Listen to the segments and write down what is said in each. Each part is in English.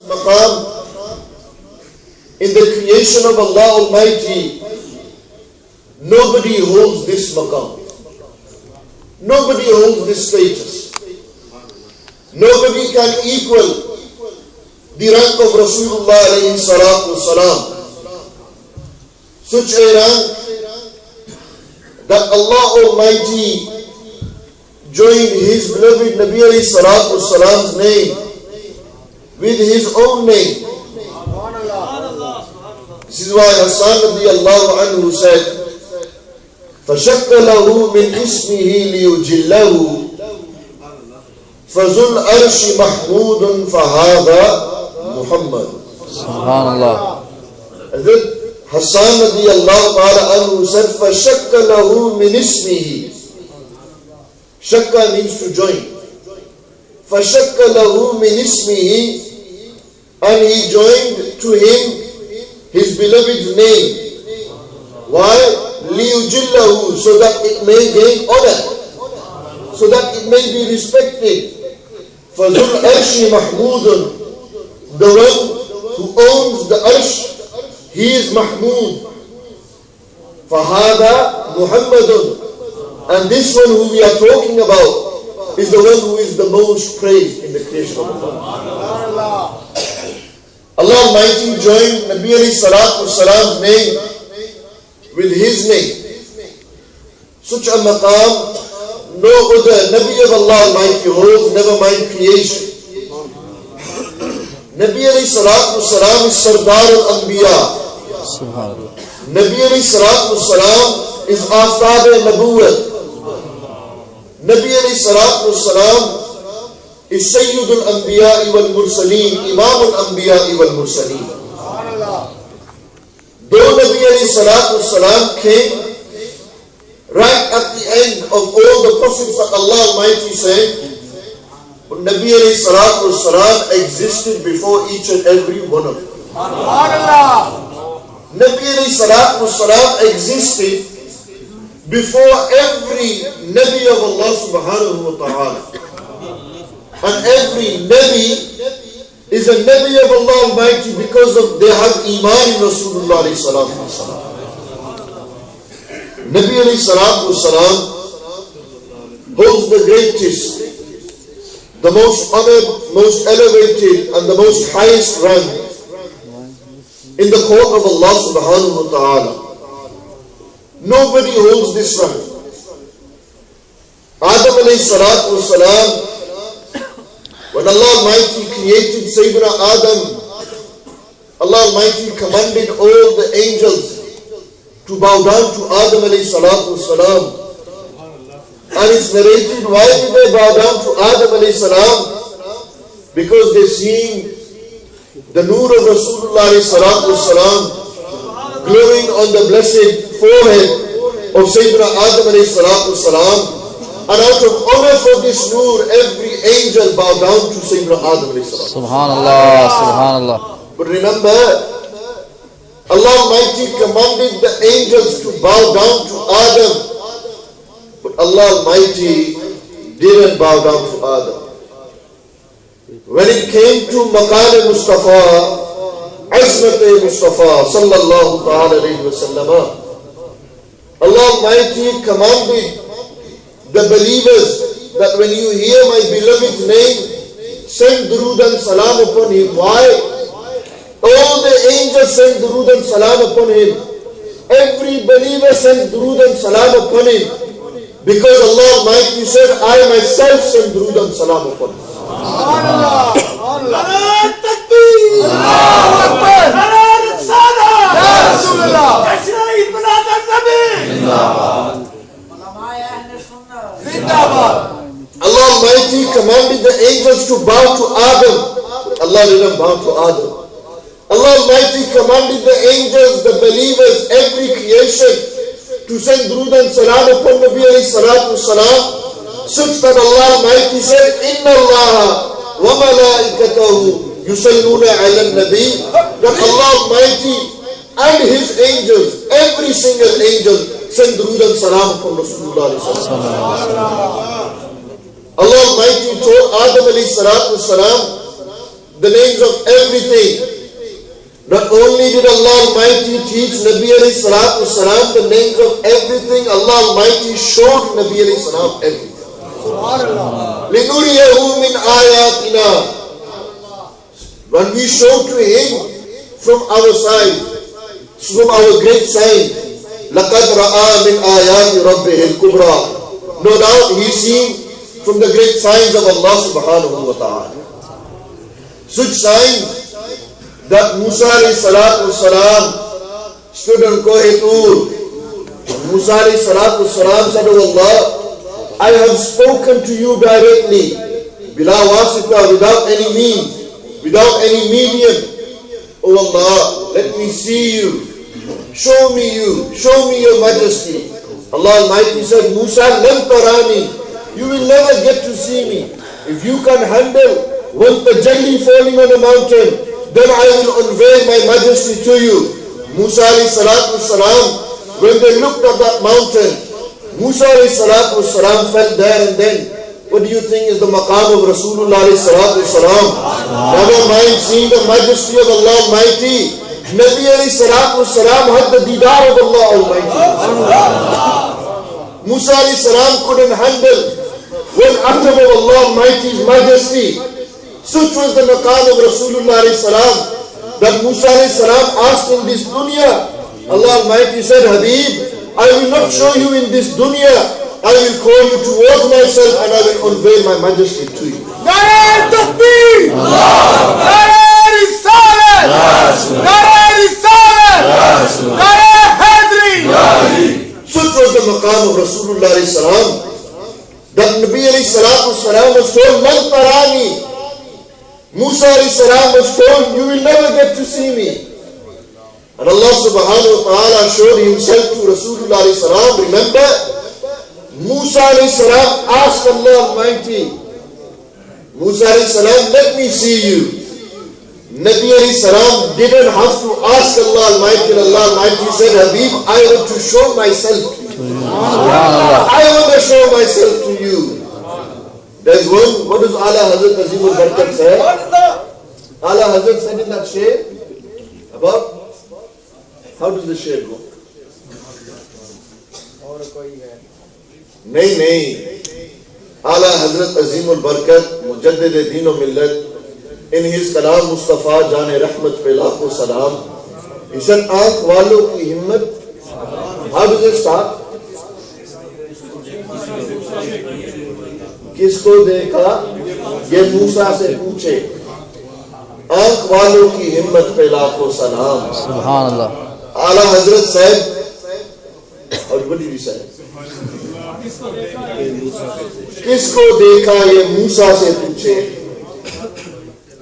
maqam in the creation of Allah Almighty, nobody holds this maqam. Nobody holds this status. Nobody can equal the rank of Rasulullah alayhi salatu wasalam. Such a rank that Allah Almighty joined His beloved Nabi alayhi salatu wasalam's name with His own name. This is why Hassan radiallahu anhu said, فَشَكَّ لَهُ مِنْ إِسْمِهِ لِيُجِلَّهُ فَذُو الْأَرْشِ مَحْمُودٌ فَهَذَا مُحَمَّدٌ. Subhanallah. And then Hassan radiallahu anhu said, فَشَكَّ لَهُ مِنْ إِسْمِهِ. Shakka means to join. فَشَكَّ لَهُ مِنْ إِسْمِهِ. And he joined to him his beloved's name. Why? لِيُجِلَّهُ, so that it may gain honor, so that it may be respected. فَذُو الْأَرْشِ مَحْمُودٌ. The one who owns the arsh, he is Mahmud. فَهَذَا مُحَمَّدٌ. And this one who we are talking about is the one who is the most praised in the creation of Allah. Allah Almighty joined Nabi alayhi salatu wasalam's name with His name. Such a maqam no other Nabi of Allah Almighty holds, never mind creation. Nabi alayhi salatu wasalam is Sardar al-Anbiya. Nabi alayhi salatu wasalam is Aftab al-Nabuwwat. Nabi alayhi salatu wasalam is Sayyid al-Anbiya wal-Mursaleen, Imam al-Anbiya wal-Mursaleen. Though Nabi alayhi salatu wasalam came right at the end of all the prophets that Allah Almighty sent, but Nabi alayhi salatu wasalam existed before each and every one of them. Nabi alayhi salatu wasalam existed before every Nabi of Allah subhanahu wa ta'ala. And every Nabi is a Nabi of Allah Almighty because of they have Iman in Rasulullah alayhi salatu wasalam. Nabi alayhi salatu wasalam holds the greatest, the most honored, most elevated and the most highest rank in the court of Allah subhanahu wa ta'ala. Nobody holds this rank. Adam alayhi salatu wasalam, when Allah Almighty created Sayyidina Adam, Allah Almighty commanded all the angels to bow down to Adam alayhi salatu wasalam. And it's narrated, why did they bow down to Adam alayhi salam? Because they seen the nur of Rasulullah alayhi salatu wasalam glowing on the blessed forehead of Sayyidina Adam alayhi salatu wasalam. And out of honor for this nur, every angel bowed down to Sayyidina Adam alayhi salam. Subhanallah, Subhanallah. But remember, Allah Almighty commanded the angels to bow down to Adam. But Allah Almighty didn't bow down to Adam. When it came to Maqam Mustafa, Azmat Mustafa sallallahu alayhi wa sallam, Allah Almighty commanded the believers that when you hear my beloved's name, send durood and salam upon him. Why? All the angels send durood and salam upon him. Every believer sends durood and salam upon him. Because Allah Almighty said, I myself send durood and salam upon him. Allah! Allah! Takbir! Allahu Akbar! Allah Risala! Ya Rasulullah! Tashra'id Milad Beckside! Allah Almighty commanded the angels to bow to Adam. Allah didn't bow to Adam. Allah Almighty commanded the angels, the believers, every creation to send durood and salam upon Nabi alayhi salatu wasalam, such that Allah Almighty said, Inna Allah wa malaikatahu yusalluna ala nabi, that Allah Almighty and His angels, every single angel, send durood and salam upon Rasulullah alayhi salatu wasalam. Allah Almighty told Adam alayhi salatu wasalam the names of everything. Not only did Allah Almighty teach Nabi alayhi salatu wasalam the names of everything, Allah Almighty showed Nabi alayhi salam everything. لِنُرِيَهُ مِنْ آيَاتِنَا. When we show to him from our side, from our great sign, لَقَدْ رَآ مِنْ آيَاتِ رَبِّهِ الْكُبْرَى. No doubt he seen from the great signs of Allah subhanahu wa ta'ala. Such signs that Musa alayhi salatu wasalam stood on Kohe Tur. Musa alayhi salatu wasalam said, "Oh Allah, I have spoken to you directly, bila wasita, without any means, without any medium. Oh Allah, let me see you. Show me you. Show me your majesty." Allah Almighty said, "Musa, lam tarani. You will never get to see me. If you can handle one tajalli falling on a mountain, then I will unveil my majesty to you." Musa alayhi salatu wasalam, when they looked at that mountain, Musa alayhi salatu wasalam felt there and then. What do you think is the maqam of Rasulullah alayhi salatu wasalam? Never mind seeing the majesty of Allah Almighty. Nabi alayhi salatu wasalam had the didar of Allah Almighty. Musa alayhi salam couldn't handle one atom of Allah Almighty's majesty. Such was the maqam of Rasulullah alayhi salam that Musa alayhi salam asked in this dunya. Allah Almighty said, "Habib, I will not show you in this dunya. I will call you towards myself and I will unveil my majesty to you." Nare Takbir! Nare Risalat! Nare Risalat! Nare Hadri! Such was the maqam of Rasulullah alayhi salam that Nabi alayhi salatu wasalam was told, "Man tarani." Musa alayhi salam was told, "You will never get to see me." And Allah subhanahu wa ta'ala showed himself to Rasulullah alayhi salam. Remember, Musa alayhi salam asked Allah Almighty, "Musa alayhi salam, let me see you." Nabi alayhi salam didn't have to ask Allah Almighty. Allah Almighty said, "Habib, I want to show myself to you. I want to show myself to you." There's one, what does Ala Hazrat Azim al-Barkat say? Ala Hazrat said in that shair about, how does the shair go? Nahi. Ala Hazrat Azim al-Barkat, Mujaddid Deen o Millat, in his Kalam Mustafa Jane Rahmat pe Laakho Salam, he said, "Aankh walon ki himmat." How does it start? किसको देखा ये मूसा से पूछे, आंख वालों की हिम्मत पे लाखों सलाम. Subhanallah. Ala Hazrat said, what did he say? किसको देखा ये मूसा से पूछे,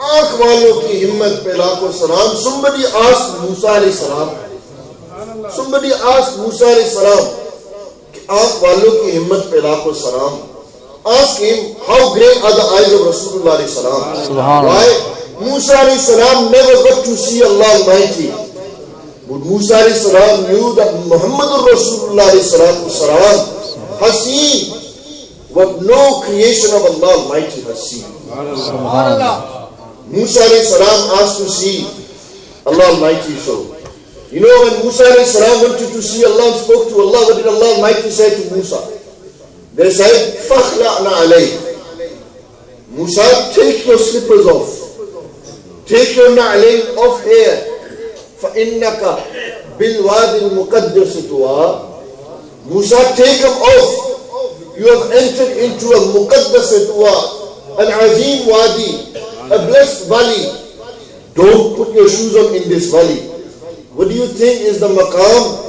आंख वालों की हिम्मत पे लाखों सलाम. Somebody asked Musa alayhi salam, somebody asked Musa alayhi salam, आंख वालों की हिम्मत पे लाखों सलाम. Ask him, how great are the eyes of Rasulullah alayhi salam? Why? Musa alayhi salam never got to see Allah Almighty. But Musa alayhi salam knew that Muhammadur Rasulullah alayhi salam has seen what no creation of Allah Almighty has seen. Musa alayhi salam asked to see Allah Almighty so. You know, when Musa alayhi salam wanted to see Allah and spoke to Allah, what did Allah Almighty say to Musa? They said, "Fakhla'na alayk." Musa, take your slippers off. Take your na'alayn off here. فَإِنَّكَ بِالْوَادِ الْمُقَدَّسِ طُوَى. Musa, take them off. You have entered into a muqaddas tuwa, an azim wadi, a blessed valley. Don't put your shoes on in this valley. What do you think is the maqam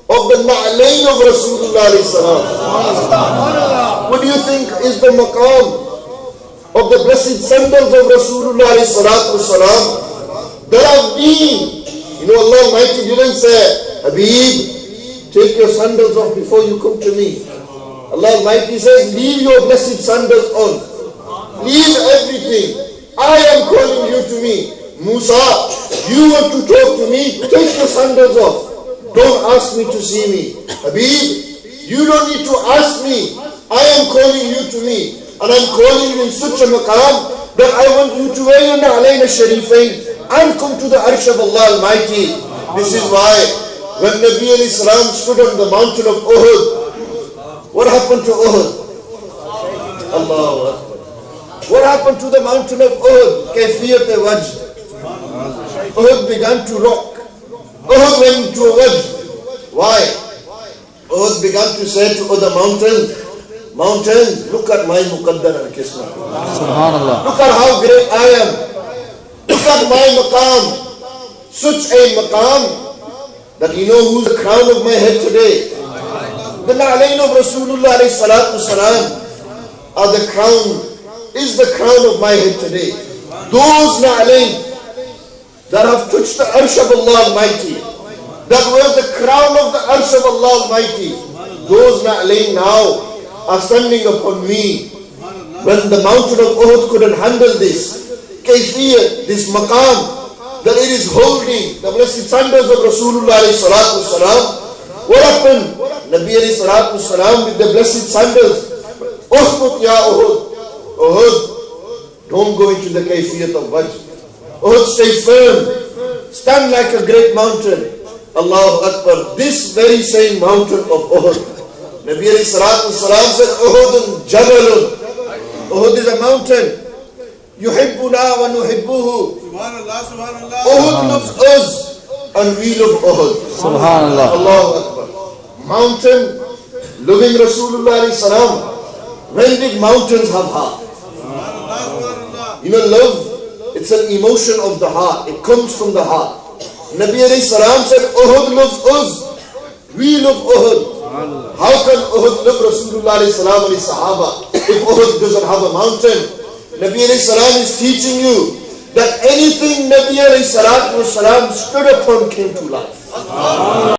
of the na'alayn of Rasulullah alayhi salam? What do you think is the maqam of the blessed sandals of Rasulullah alayhi salatu salam? There have been, you know, Allah Almighty didn't say, "Habib, take your sandals off before you come to me." Allah Almighty says, "Leave your blessed sandals on. Leave everything. I am calling you to me. Musa, you want to talk to me? Take your sandals off. Don't ask me to see me. Habib, you don't need to ask me. I am calling you to me. And I'm calling you in such a maqam that I want you to wear your Na'alayn al-Sharifain and come to the Arsh of Allah Almighty. This is why when Nabi alayhi salam stood on the mountain of Uhud, what happened to Uhud? Allahu Akbar. What happened to the mountain of Uhud? Kayfiyat Wajd. Uhud began to rock. Uhud went into a wajd. Why? Uhud began to say to other mountains, look at my Muqaddar and Kisma. Subhanallah. Look at how great I am. Look at my maqam. Such a maqam that you know who's the crown of my head today? The Na'alayn of Rasulullah alayhi salatu salam are the crown, is the crown of my head today. Those Na'alayn that have touched the Arsh of Allah Almighty, that were the crown of the Arsh of Allah Almighty, those Na'alayn now are standing upon me. When the mountain of Uhud couldn't handle this kayfiyat, this maqam, that it is holding the blessed sandals of Rasulullah alayhi salatu salam. What happened? Nabi alayhi salatu salam with the blessed sandals. Uhud ya Uhud. Uhud, don't go into the kayfiyat of Wajh. Uhud, stay firm. Stand like a great mountain. Allahu Akbar. This very same mountain of Uhud. Nabi alayhi salatu salam said, Uhudun Jabalun. Uhud is a mountain. Yuhibbuna wa nuhibbuhu. Subhanallah, subhanallah. Uhud loves us and we love Uhud. Subhanallah. Allahu Akbar. Mountain loving Rasulullah alayhi salam. When did mountains have heart? You know, love, it's an emotion of the heart. It comes from the heart. Nabi alayhi salam said, Uhud loves us. We love Uhud. How can Uhud love Rasulullah alayhi salam alayhi sahaba if Uhud doesn't have a mountain? Nabi alayhi salam is teaching you that anything Nabi alayhi salam stood upon came to life.